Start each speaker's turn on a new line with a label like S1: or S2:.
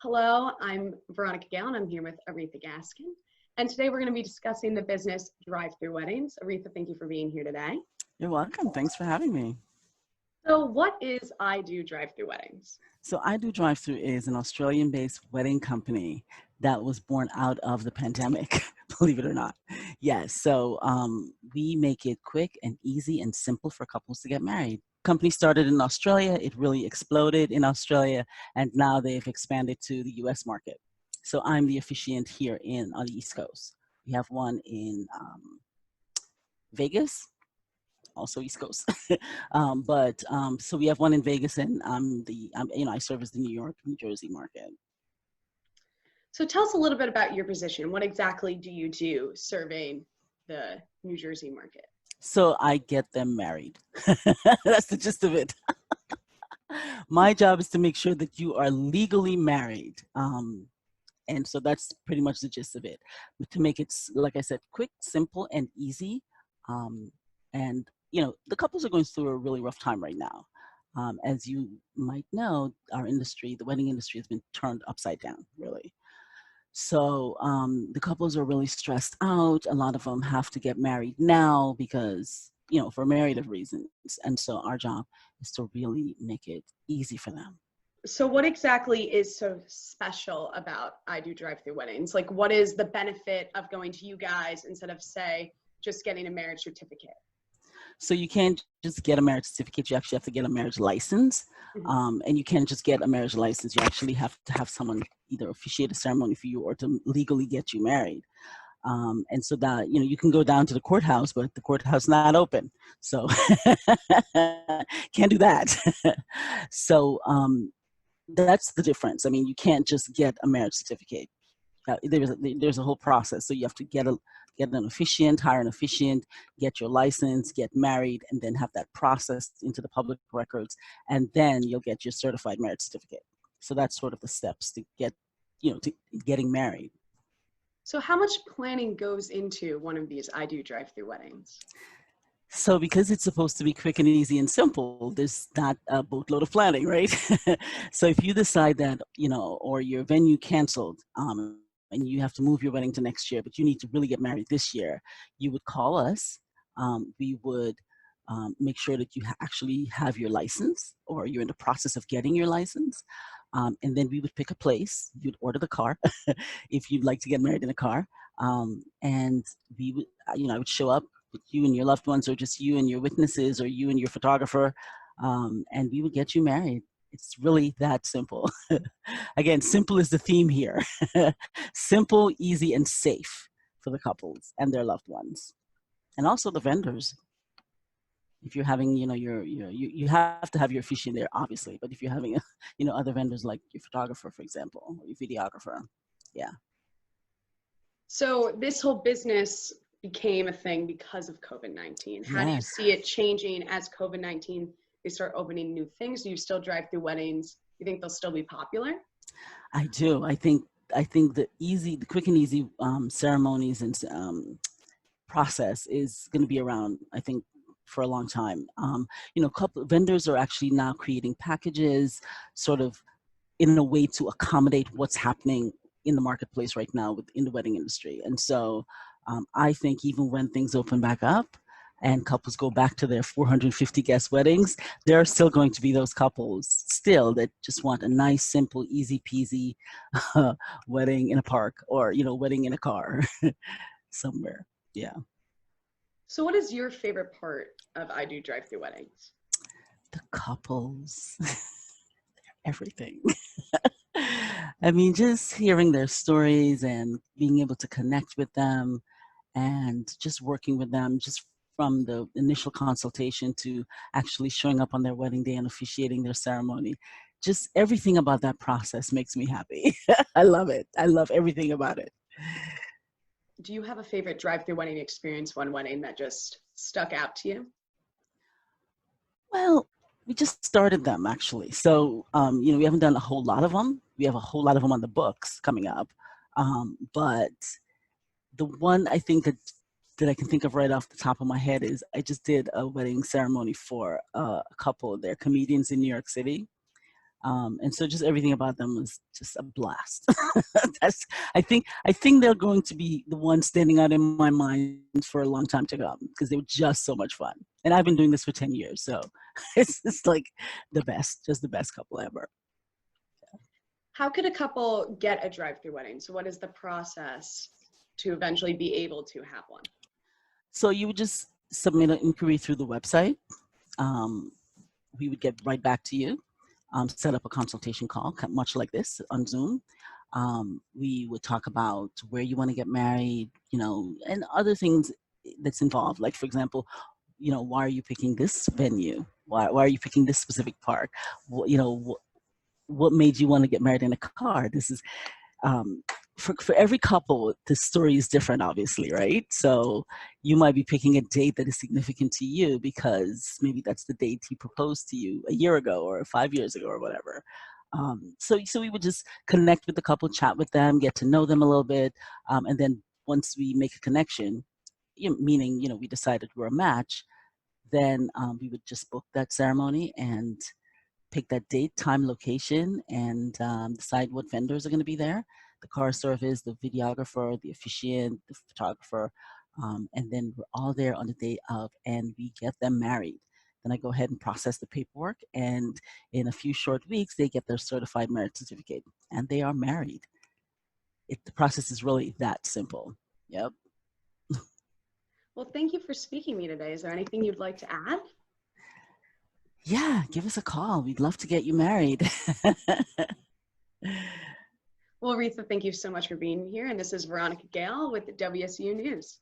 S1: Hello, I'm Veronica Gail, and I'm here with Aretha Gaskin. And today we're going to be discussing the business drive-through weddings. Aretha, thank you for being here today.
S2: You're welcome. Thanks for having me.
S1: So what is I Do Drive-Through Weddings?
S2: So I Do Drive-Through is an Australian-based wedding company that was born out of the pandemic, believe it or not. Yes, so we make it quick and easy and simple for couples to get married. Company started in Australia, it really exploded in Australia, and now they've expanded to the US market. So I'm the officiant here on the East Coast. We have one in Vegas, also East Coast. So we have one in Vegas, and I serve as the New York, New Jersey market.
S1: So tell us a little bit about your position. What exactly do you do serving the New Jersey market?
S2: So I get them married. That's the gist of it. My job is to make sure that you are legally married. And so that's pretty much the gist of it. But to make it, like I said, quick, simple, and easy. And the couples are going through a really rough time right now. As you might know, our industry, the wedding industry, has been turned upside down, really. So the couples are really stressed out. A lot of them have to get married now because, for a myriad of reasons. And so our job is to really make it easy for them.
S1: So what exactly is so special about I Do Drive-Through Weddings? Like, what is the benefit of going to you guys instead of, say, just getting a marriage certificate?
S2: So you can't just get a marriage certificate, you actually have to get a marriage license. And you can't just get a marriage license, you actually have to have someone either officiate a ceremony for you or to legally get you married. And so that, you can go down to the courthouse, but the courthouse is not open. So can't do that. So that's the difference. I mean, you can't just get a marriage certificate. There's a whole process. So you have to get an officiant, hire an officiant, get your license, get married, and then have that processed into the public records, and then you'll get your certified marriage certificate. So that's sort of the steps to get, to getting married.
S1: So how much planning goes into one of these I Do Drive-Through Weddings?
S2: So because it's supposed to be quick and easy and simple, there's not a boatload of planning, right? So if you decide that, or your venue canceled, and you have to move your wedding to next year, but you need to really get married this year, you would call us. We would make sure that you actually have your license, or you're in the process of getting your license. And then we would pick a place. You'd order the car if you'd like to get married in a car. And we would, I would show up with you and your loved ones, or just you and your witnesses, or you and your photographer, and we would get you married. It's really that simple. Again, simple is the theme here. Simple, easy, and safe for the couples and their loved ones. And also the vendors. If you're having, you have to have your officiant there, obviously. But if you're having, other vendors like your photographer, for example, or your videographer, yeah.
S1: So this whole business became a thing because of COVID-19. How do you see it changing as COVID-19? They start opening new things? Do you still drive through weddings? You think they'll still be popular?
S2: I do. I think the quick and easy ceremonies and process is going to be around, I think, for a long time. Couple vendors are actually now creating packages, sort of in a way to accommodate what's happening in the marketplace right now in the wedding industry. And so I think even when things open back up, and couples go back to their 450 guest weddings, there are still going to be those couples still that just want a nice, simple, easy peasy wedding in a park, or, wedding in a car somewhere. Yeah.
S1: So what is your favorite part of I Do Drive-Through Weddings?
S2: The couples, everything. I mean, just hearing their stories and being able to connect with them and just working with them, just from the initial consultation to actually showing up on their wedding day and officiating their ceremony. Just everything about that process makes me happy. I love it. I love everything about it.
S1: Do you have a favorite drive-through wedding experience, one wedding that just stuck out to you?
S2: Well, we just started them, actually. So, we haven't done a whole lot of them. We have a whole lot of them on the books coming up. But the one I think that I can think of right off the top of my head is I just did a wedding ceremony for a couple. They're comedians in New York City. And so just everything about them was just a blast. I think they're going to be the ones standing out in my mind for a long time to come because they were just so much fun. And I've been doing this for 10 years, so it's like the best, just the best couple ever.
S1: How could a couple get a drive-through wedding? So what is the process to eventually be able to have one?
S2: So you would just submit an inquiry through the website. Um, we would get right back to you, set up a consultation call, much like this on Zoom. We would talk about where you want to get married, and other things that's involved. Like, for example, why are you picking this venue? Why are you picking this specific park? What made you want to get married in a car? This is for every couple, the story is different, obviously, right? So you might be picking a date that is significant to you because maybe that's the date he proposed to you a year ago or 5 years ago or whatever. So we would just connect with the couple, chat with them, get to know them a little bit, and then once we make a connection, meaning we decided we're a match, then we would just book that ceremony and pick that date, time, location, and decide what vendors are going to be there. The car service, the videographer, the officiant, the photographer, and then we're all there on the day of, and we get them married. Then I go ahead and process the paperwork, and in a few short weeks, they get their certified marriage certificate, and they are married. The process is really that simple. Yep.
S1: Well, thank you for speaking to me today. Is there anything you'd like to add?
S2: Yeah, give us a call. We'd love to get you married.
S1: Well, Aretha, thank you so much for being here. And this is Veronica Gail with WSOU News.